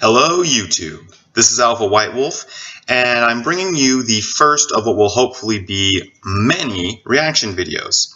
Hello YouTube, this is Alpha White Wolf, and I'm bringing you the first of what will hopefully be many reaction videos.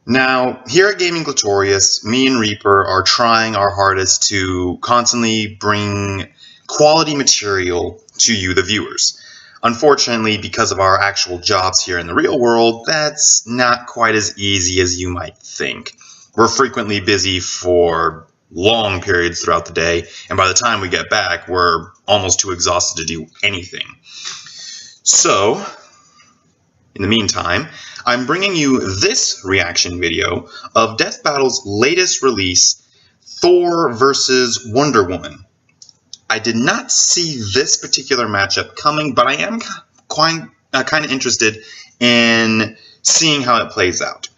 Now, here at Gaming Glatorius, me and Reaper are trying our hardest to constantly bring quality material to you, the viewers. Unfortunately, because of our actual jobs here in the real world, that's not quite as easy as you might think. We're frequently busy for long periods throughout the day, and by the time we get back, we're almost too exhausted to do anything. So, in the meantime, I'm bringing you this reaction video of DeathBattle's latest release, Thor vs. Wonderwoman. I did not see this particular matchup coming, but I am kind of interested in seeing how it plays out.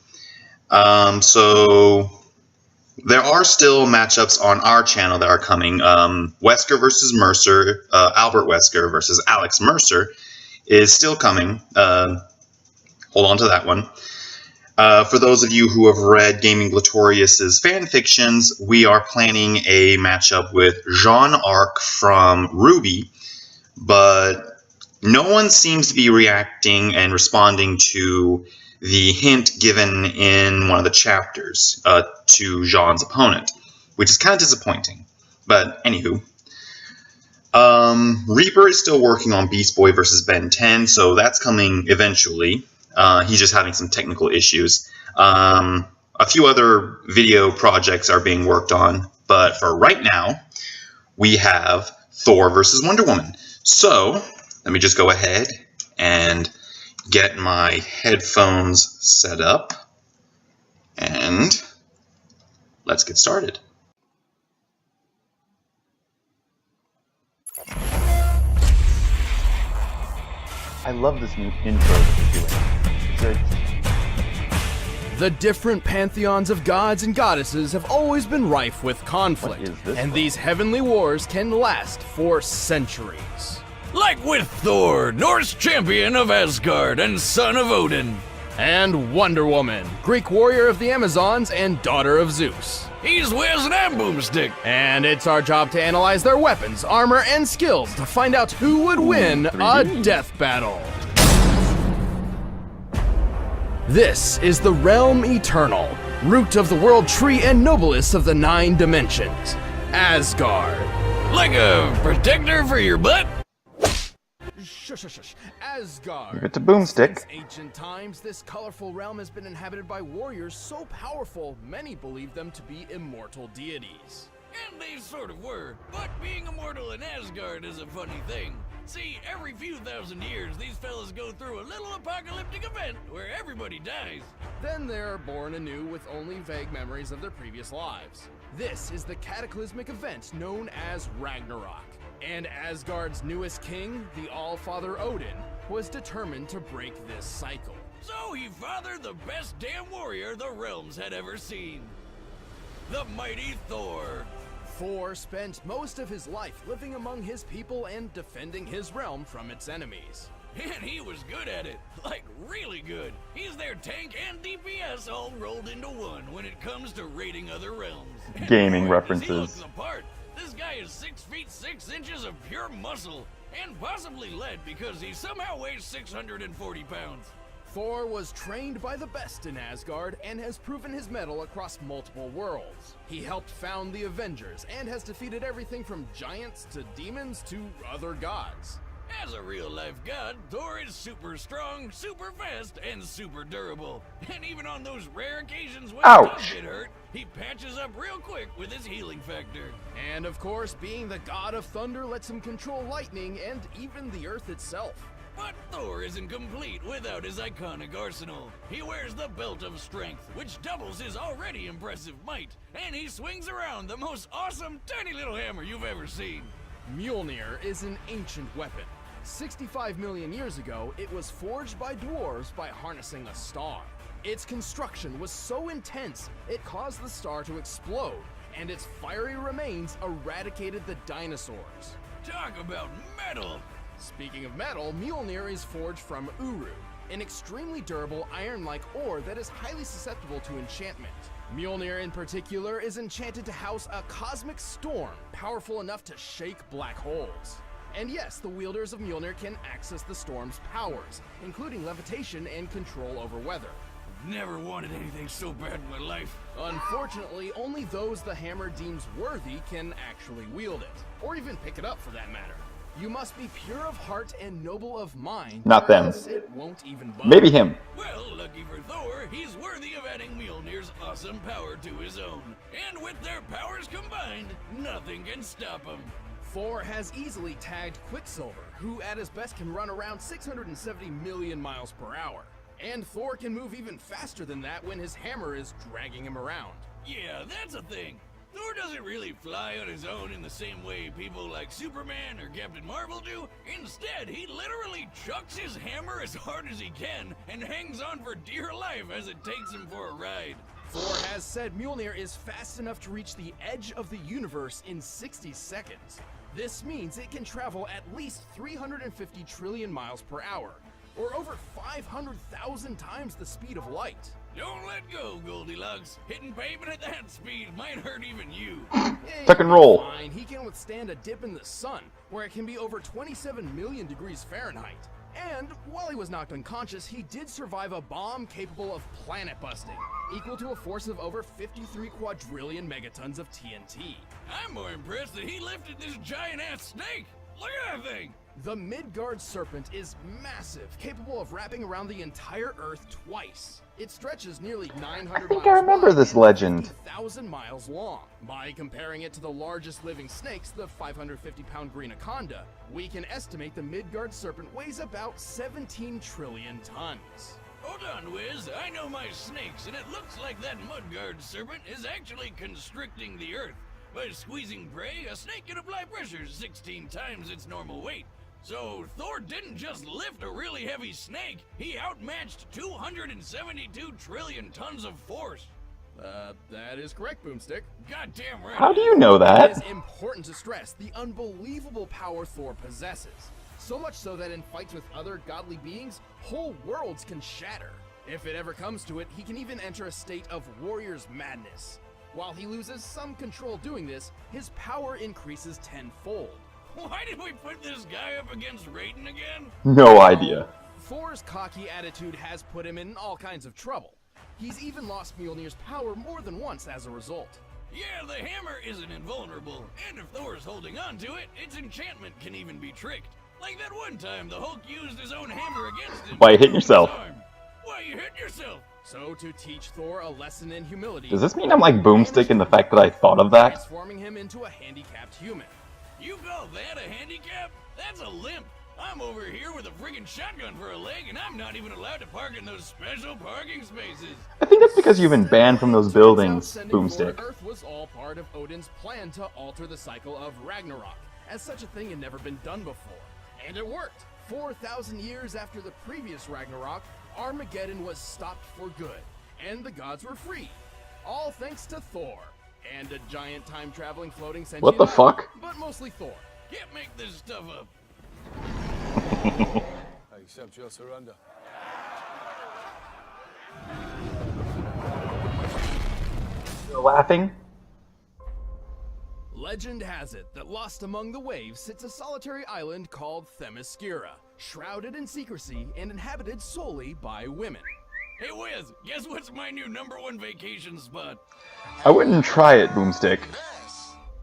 So there are still matchups on our channel that are coming. Wesker versus Mercer, Albert Wesker versus Alex Mercer is still coming. Hold on to that one. For those of you who have read Gaming Glatorius's fan fictions, we are planning a matchup with Jean Arc from Ruby, but no one seems to be reacting and responding to the hint given in one of the chapters to Jean's opponent, which is kind of disappointing. But anywho, Reaper is still working on Beast Boy versus Ben 10, so that's coming eventually. He's just having some technical issues. A few other video projects are being worked on, but for right now, we have Thor versus Wonder Woman. So let me just go ahead and get my headphones set up, and let's get started. I love this new intro that you're doing. The different pantheons of gods and goddesses have always been rife with conflict, and these heavenly wars can last for centuries. Like with Thor, Norse champion of Asgard and son of Odin. And Wonder Woman, Greek warrior of the Amazons and daughter of Zeus. He's wears an arm boomstick. And it's our job to analyze their weapons, armor, and skills to find out who would win a death battle. This is the Realm Eternal, root of the world tree and noblest of the 9 dimensions, Asgard. Like a protector for your butt? Shush. Asgard. Give it to Boomstick. Since ancient times, this colorful realm has been inhabited by warriors so powerful, many believe them to be immortal deities. And they sort of were, but being immortal in Asgard is a funny thing. See, every few thousand years, these fellas go through a little apocalyptic event where everybody dies. Then they're born anew with only vague memories of their previous lives. This is the cataclysmic event known as Ragnarok. And Asgard's newest king, the All-Father Odin, was determined to break this cycle. So he fathered the best damn warrior the realms had ever seen. The mighty Thor. Thor spent most of his life living among his people and defending his realm from its enemies. And he was good at it, like really good. He's their tank and DPS all rolled into one when it comes to raiding other realms. Gaming boy, references. He looks the part. This guy is 6 feet 6 inches of pure muscle, and possibly lead because he somehow weighs 640 pounds. Thor was trained by the best in Asgard and has proven his mettle across multiple worlds. He helped found the Avengers and has defeated everything from giants to demons to other gods. As a real-life god, Thor is super strong, super fast, and super durable. And even on those rare occasions when he does get hurt, he patches up real quick with his healing factor. And of course, being the god of thunder lets him control lightning and even the earth itself. But Thor isn't complete without his iconic arsenal. He wears the Belt of Strength, which doubles his already impressive might, and he swings around the most awesome tiny little hammer you've ever seen. Mjolnir is an ancient weapon. 65 million years ago, it was forged by dwarves by harnessing a star. Its construction was so intense, it caused the star to explode, and its fiery remains eradicated the dinosaurs. Talk about metal! Speaking of metal, Mjolnir is forged from Uru, an extremely durable iron-like ore that is highly susceptible to enchantment. Mjolnir in particular is enchanted to house a cosmic storm powerful enough to shake black holes. And yes, the wielders of Mjolnir can access the storm's powers, including levitation and control over weather. Never wanted anything so bad in my life. Unfortunately, only those the hammer deems worthy can actually wield it, or even pick it up for that matter. You must be pure of heart and noble of mind. Not them. It won't even budge. Maybe him. Well, lucky for Thor, he's worthy of adding Mjolnir's awesome power to his own. And with their powers combined, nothing can stop him. Thor has easily tagged Quicksilver, who at his best can run around 670 million miles per hour. And Thor can move even faster than that when his hammer is dragging him around. Yeah, that's a thing. Thor doesn't really fly on his own in the same way people like Superman or Captain Marvel do. Instead, he literally chucks his hammer as hard as he can and hangs on for dear life as it takes him for a ride. Thor has said Mjolnir is fast enough to reach the edge of the universe in 60 seconds. This means it can travel at least 350 trillion miles per hour, or over 500,000 times the speed of light. Don't let go, Goldilocks. Hitting pavement at that speed might hurt even you. Tuck and roll. Fine, he can withstand a dip in the sun, where it can be over 27 million degrees Fahrenheit. And while he was knocked unconscious, he did survive a bomb capable of planet busting, equal to a force of over 53 quadrillion megatons of TNT. I'm more impressed that he lifted this giant-ass snake. Look at that thing. The Midgard serpent is massive, capable of wrapping around the entire Earth twice. It stretches nearly 900 miles. I think I remember this legend. 1,000 miles long. By comparing it to the largest living snakes, the 550-pound green anaconda, we can estimate the Midgard serpent weighs about 17 trillion tons. Hold on, Wiz. I know my snakes, and it looks like that Mudguard serpent is actually constricting the Earth. By squeezing prey, a snake can apply pressure 16 times its normal weight. So Thor didn't just lift a really heavy snake, he outmatched 272 trillion tons of force. That is correct, Boomstick. Goddamn right. How do you know that? It is important to stress the unbelievable power Thor possesses. So much so that in fights with other godly beings, whole worlds can shatter. If it ever comes to it, he can even enter a state of warrior's madness. While he loses some control doing this, his power increases tenfold. Why did we put this guy up against Raiden again? No idea. Thor's cocky attitude has put him in all kinds of trouble. He's even lost Mjolnir's power more than once as a result. Yeah, the hammer isn't invulnerable, and if Thor's holding on to it, its enchantment can even be tricked. Like that one time the Hulk used his own hammer against him. Why you hitting yourself? Why you hitting yourself? So to teach Thor a lesson in humility... Does this mean I'm like Boomstick in the fact that I thought of that? ...transforming him into a handicapped human. You call that a handicap? That's a limp. I'm over here with a friggin' shotgun for a leg, and I'm not even allowed to park in those special parking spaces. I think it's because you've been banned from those buildings, Boomstick. Earth was all part of Odin's plan to alter the cycle of Ragnarok, as such a thing had never been done before. And it worked. 4,000 years after the previous Ragnarok, Armageddon was stopped for good, and the gods were free. All thanks to Thor. And a giant time-traveling floating sentient What the fuck? But mostly Thor. Can't make this stuff up. I accept your surrender. You're laughing? Legend has it that lost among the waves sits a solitary island called Themyscira, shrouded in secrecy and inhabited solely by women. Hey Wiz, guess what's my new #1 vacation spot? I wouldn't try it, Boomstick.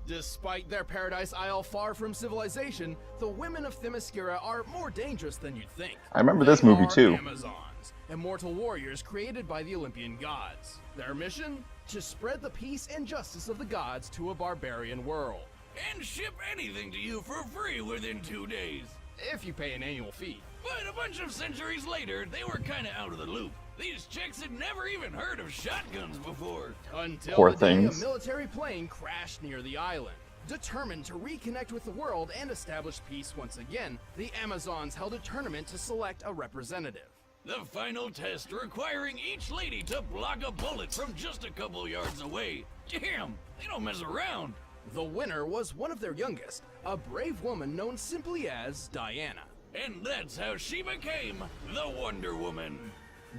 Despite their paradise isle far from civilization, the women of Themyscira are more dangerous than you'd think. I remember this movie They are too. Amazons, immortal warriors created by the Olympian gods. Their mission? To spread the peace and justice of the gods to a barbarian world. And ship anything to you for free within 2 days. If you pay an annual fee. But a bunch of centuries later, they were kinda out of the loop. These chicks had never even heard of shotguns before. Until Poor the day things. a military plane crashed near the island. Determined to reconnect with the world and establish peace once again, the Amazons held a tournament to select a representative. The final test requiring each lady to block a bullet from just a couple yards away. Damn, they don't mess around. The winner was one of their youngest, a brave woman known simply as Diana. And that's how she became the Wonderwoman.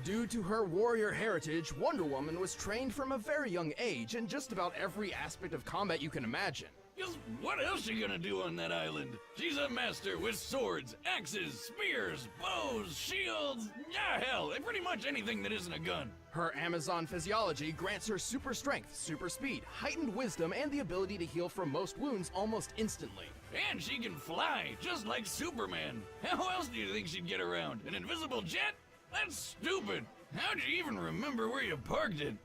Due to her warrior heritage, Wonder Woman was trained from a very young age in just about every aspect of combat you can imagine. Just what else she gonna do on that island? She's a master with swords, axes, spears, bows, shields, hell, pretty much anything that isn't a gun. Her Amazon physiology grants her super strength, super speed, heightened wisdom, and the ability to heal from most wounds almost instantly. And she can fly, just like Superman. How else do you think she'd get around? An invisible jet? That's stupid. How'd you even remember where you parked it?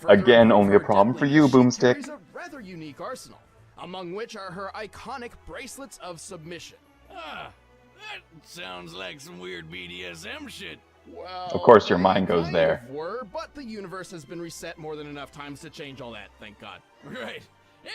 Again, only a problem for you, Boomstick. She carries a rather unique arsenal, among which are her iconic bracelets of submission. Ah, that sounds like some weird BDSM shit. Well, Of course your mind goes kind there. of were, but the universe has been reset more than enough times to change all that, thank God. Right.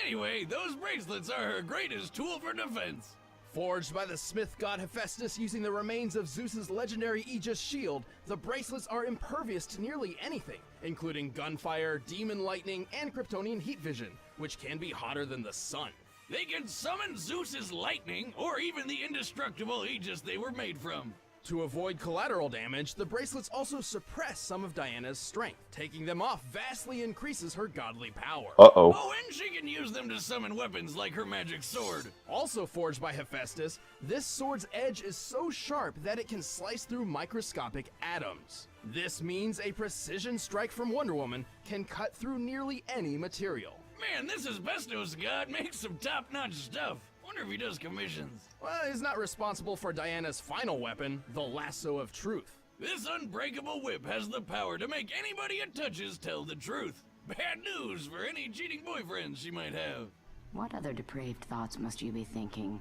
Anyway, those bracelets are her greatest tool for defense. Forged by the smith god Hephaestus using the remains of Zeus's legendary Aegis shield, the bracelets are impervious to nearly anything, including gunfire, demon lightning, and Kryptonian heat vision, which can be hotter than the sun. They can summon Zeus's lightning, or even the indestructible Aegis they were made from. To avoid collateral damage, the bracelets also suppress some of Diana's strength. Taking them off vastly increases her godly power. Uh-oh. Oh, and she can use them to summon weapons like her magic sword. Also forged by Hephaestus, this sword's edge is so sharp that it can slice through microscopic atoms. This means a precision strike from Wonder Woman can cut through nearly any material. Man, this asbestos god makes some top-notch stuff. Wonder if he does commissions. Well, he's not responsible for Diana's final weapon, the lasso of truth. This unbreakable whip has the power to make anybody it touches tell the truth. Bad news for any cheating boyfriends she might have. What other depraved thoughts must you be thinking?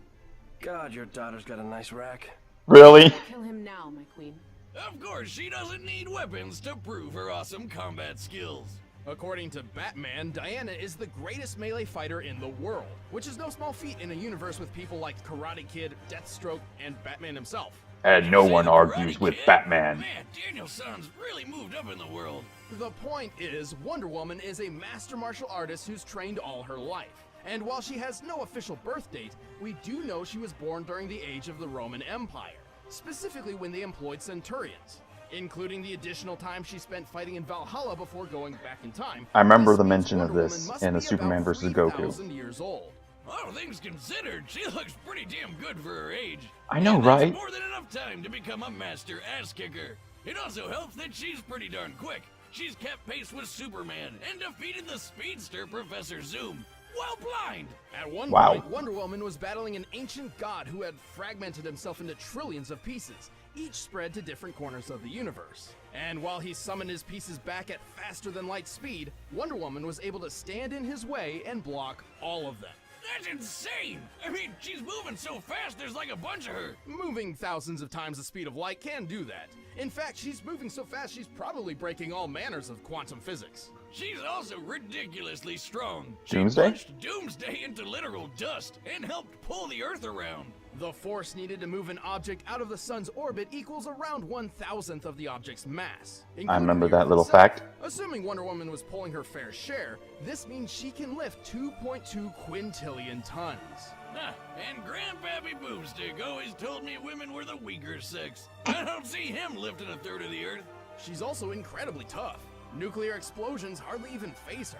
God, your daughter's got a nice rack. Really? Kill him now, my queen. Of course, she doesn't need weapons to prove her awesome combat skills. According to Batman, Diana is the greatest melee fighter in the world, which is no small feat in a universe with people like Karate Kid, Deathstroke, and Batman himself. And no one Say the argues Karate with Kid? Batman. Man, Daniel San's really moved up in the world. The point is, Wonder Woman is a master martial artist who's trained all her life. And while she has no official birth date, we do know she was born during the age of the Roman Empire, specifically when they employed centurions. Including the additional time she spent fighting in Valhalla before going back in time. I remember the means mention of Wonder this Woman must in the be Superman about vs. Goku. 3,000 years old. All things considered, she looks pretty damn good for her age. I know, And that's right? more than enough time to become a master ass kicker. It also helps that she's pretty darn quick. She's kept pace with Superman and defeated the speedster Professor Zoom while blind. At one Wow. point, Wonder Woman was battling an ancient god who had fragmented himself into trillions of pieces, each spread to different corners of the universe. And while he summoned his pieces back at faster than light speed, Wonder Woman was able to stand in his way and block all of them. That's insane! I mean, she's moving so fast there's like a bunch of her. Moving thousands of times the speed of light can do that. In fact, she's moving so fast she's probably breaking all manners of quantum physics. She's also ridiculously strong. She Doomsday? punched Doomsday into literal dust and helped pull the Earth around. The force needed to move an object out of the sun's orbit equals around 1,000th of the object's mass. I remember including that the little Earth fact. itself. Assuming Wonder Woman was pulling her fair share, this means she can lift 2.2 quintillion tons. Huh, and Grandpappy Boomstick always told me women were the weaker sex. I don't see him lifting a third of the Earth. She's also incredibly tough. Nuclear explosions hardly even faze her.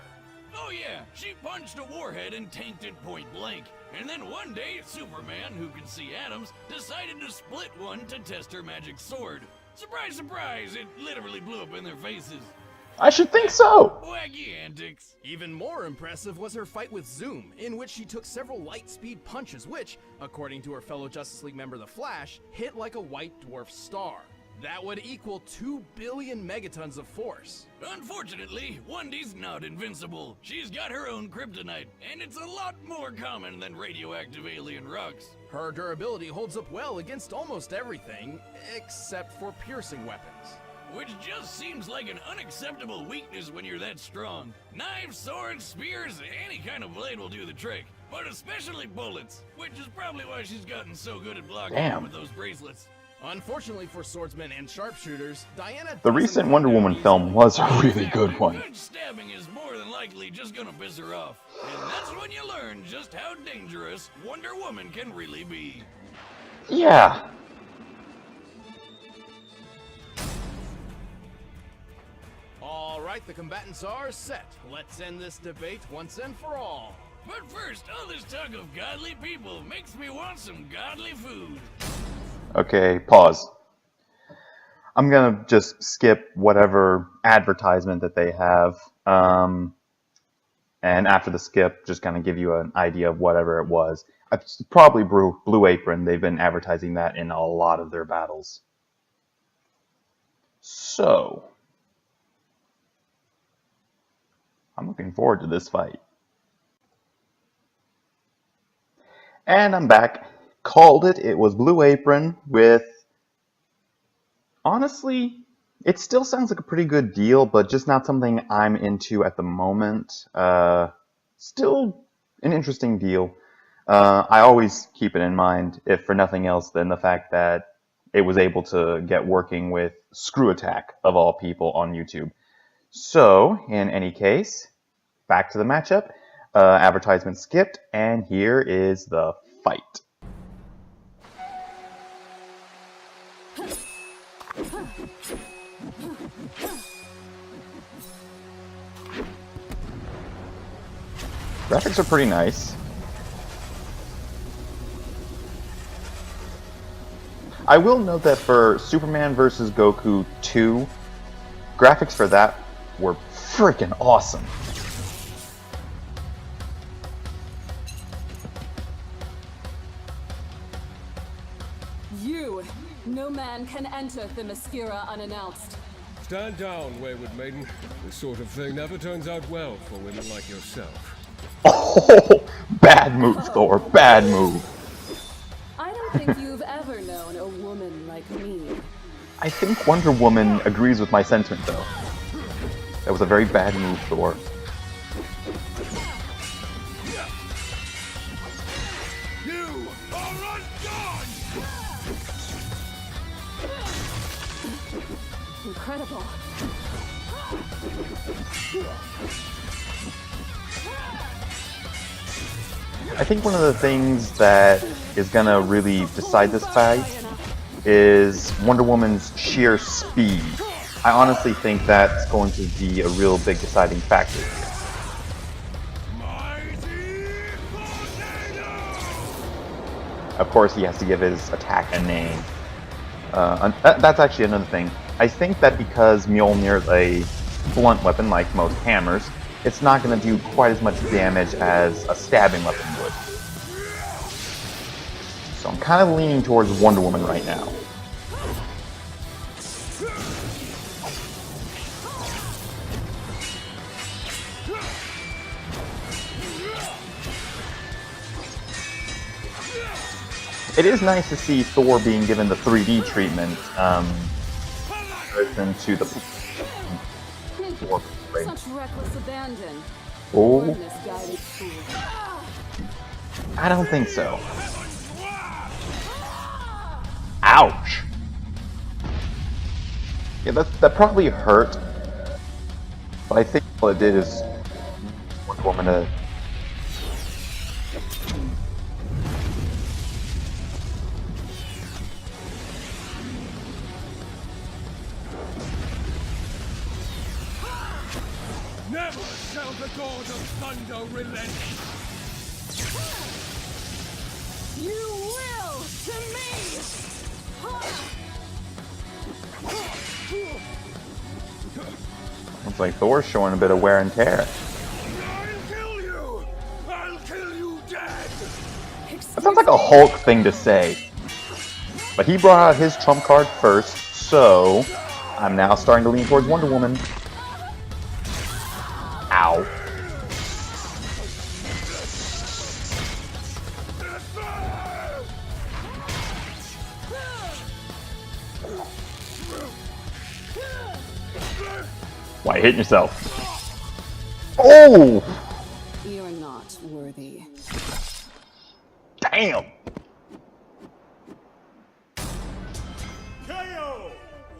Oh yeah, she punched a warhead and tanked it point blank. And then one day, Superman, who can see atoms, decided to split one to test her magic sword. Surprise, surprise, it literally blew up in their faces. I should think so! Wacky antics. Even more impressive was her fight with Zoom, in which she took several light-speed punches which, according to her fellow Justice League member The Flash, hit like a white dwarf star. That would equal 2 billion megatons of force. Unfortunately, Wendy's not invincible. She's got her own kryptonite, and it's a lot more common than radioactive alien rocks. Her durability holds up well against almost everything, except for piercing weapons. Which just seems like an unacceptable weakness when you're that strong. Knives, swords, spears, any kind of blade will do the trick. But especially bullets, which is probably why she's gotten so good at blocking Damn. them with those bracelets. Unfortunately for swordsmen and sharpshooters, Diana The doesn't recent have Wonder that Woman easy. film was a really good one. Good stabbing is more than likely just gonna piss her off. And that's when you learn just how dangerous Wonder Woman can really be. Yeah. All right, the combatants are set. Let's end this debate once and for all. But first, all this talk of godly people makes me want some godly food. Okay, pause. I'm gonna just skip whatever advertisement that they have. And after the skip, just kind of give you an idea of whatever it was. It's probably Blue Apron. They've been advertising that in a lot of their battles. So, I'm looking forward to this fight. And I'm back. Called it. It was Blue Apron with... Honestly, it still sounds like a pretty good deal, but just not something I'm into at the moment. Still an interesting deal. I always keep it in mind, if for nothing else than the fact that it was able to get working with ScrewAttack, of all people, on YouTube. So, in any case, back to the matchup. Advertisement skipped, and here is the fight. Graphics are pretty nice. I will note that for Superman vs. Goku 2, graphics for that were freaking awesome. No man can enter the Themyscira unannounced. Stand down, wayward maiden. This sort of thing never turns out well for women like yourself. Oh, bad move, Thor. Bad move. I don't think you've ever known a woman like me. I think Wonderwoman agrees with my sentiment, though. That was a very bad move, Thor. You are undone! Incredible. I think one of the things that is going to really decide this fight is Wonder Woman's sheer speed. I honestly think that's going to be a real big deciding factor here. Of course, he has to give his attack a name. That's actually another thing. I think that because Mjolnir's a blunt weapon, like most hammers, it's not going to do quite as much damage as a stabbing weapon would. So I'm kind of leaning towards Wonder Woman right now. It is nice to see Thor being given the 3D treatment, than to the Such reckless abandon. Oh, I don't think so. Ouch! Yeah, that probably hurt, but I think all it did is Wonder Woman to... Never shall the god of thunder relent! You will to me! Looks like Thor's showing a bit of wear and tear. I'll kill you! I'll kill you dead! That sounds like a Hulk thing to say. But he brought out his trump card first, so I'm now starting to lean towards Wonder Woman. Ow. Why, hitting yourself? Oh! You're not worthy. Damn! KO!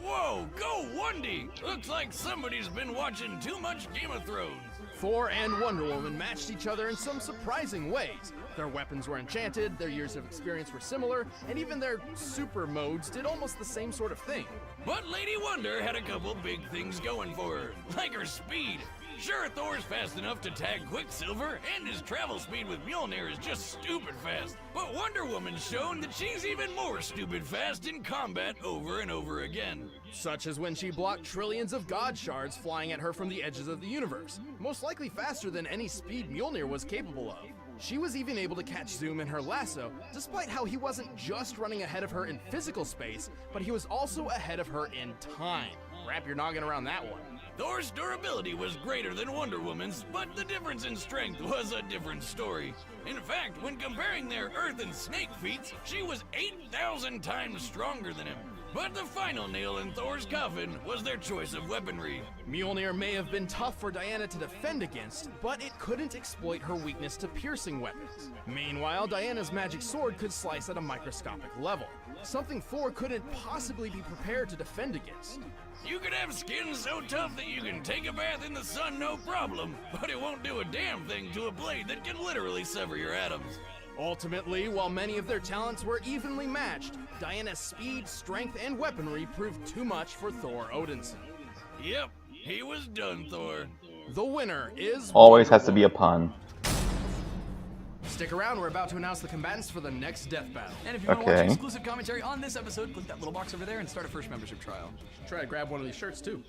Whoa, go Wundy! Looks like somebody's been watching too much Game of Thrones. Thor and Wonderwoman matched each other in some surprising ways. Their weapons were enchanted, their years of experience were similar, and even their super modes did almost the same sort of thing. But Lady Wonder had a couple big things going for her, like her speed. Sure, Thor's fast enough to tag Quicksilver, and his travel speed with Mjolnir is just stupid fast. But Wonder Woman's shown that she's even more stupid fast in combat over and over again. Such as when she blocked trillions of God shards flying at her from the edges of the universe, most likely faster than any speed Mjolnir was capable of. She was even able to catch Zoom in her lasso, despite how he wasn't just running ahead of her in physical space, but he was also ahead of her in time. Wrap your noggin around that one. Thor's durability was greater than Wonder Woman's, but the difference in strength was a different story. In fact, when comparing their Earth and Snake feats, she was 8,000 times stronger than him. But the final nail in Thor's coffin was their choice of weaponry. Mjolnir may have been tough for Diana to defend against, but it couldn't exploit her weakness to piercing weapons. Meanwhile, Diana's magic sword could slice at a microscopic level, something Thor couldn't possibly be prepared to defend against. You could have skin so tough that you can take a bath in the sun no problem, but it won't do a damn thing to a blade that can literally sever your atoms. Ultimately, while many of their talents were evenly matched, Diana's speed, strength, and weaponry proved too much for Thor Odinson. Yep, he was done, Thor. The winner is Always has to be a pun. Stick around, we're about to announce the combatants for the next death battle. And if you want to watch Okay. exclusive commentary on this episode, click that little box over there and start a first membership trial. Try to grab one of these shirts too.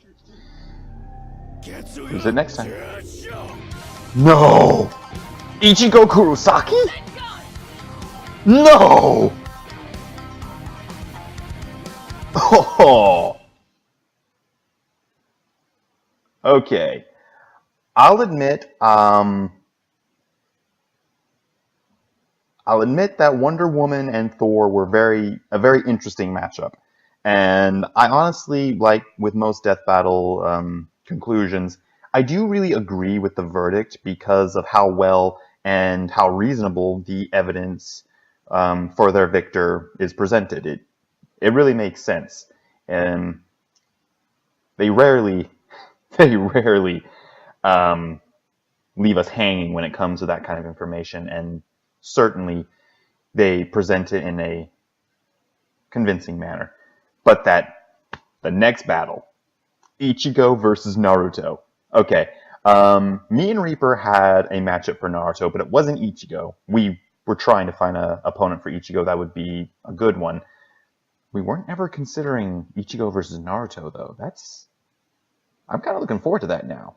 Who's it next time? No! Ichigo Kurosaki? No! Oh. Okay. I'll admit that Wonder Woman and Thor were a very interesting matchup. And I honestly, like with most death battle conclusions, I do really agree with the verdict because of how well and how reasonable the evidence for their victor is presented. It really makes sense. And they rarely leave us hanging when it comes to that kind of information, and certainly they present it in a convincing manner. But the next battle, Ichigo versus Naruto. Okay, me and Reaper had a matchup for Naruto, but it wasn't Ichigo. We were trying to find an opponent for Ichigo that would be a good one. We weren't ever considering Ichigo versus Naruto, though. I'm kind of looking forward to that now.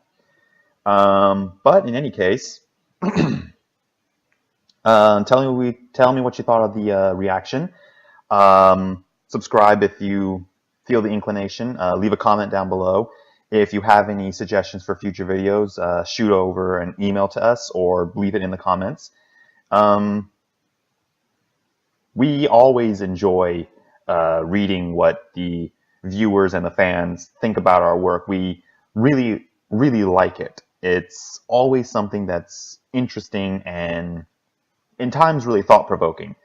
But in any case, tell me what you thought of the reaction. Subscribe if you feel the inclination. Leave a comment down below. If you have any suggestions for future videos, shoot over an email to us or leave it in the comments. We always enjoy reading what the viewers and the fans think about our work. We really, really like it. It's always something that's interesting and in times really thought-provoking.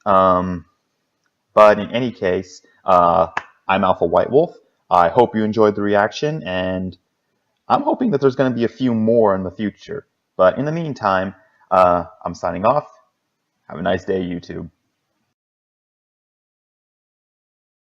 But in any case, I'm Alpha White Wolf. I hope you enjoyed the reaction, and I'm hoping that there's going to be a few more in the future. But in the meantime, I'm signing off. Have a nice day, YouTube.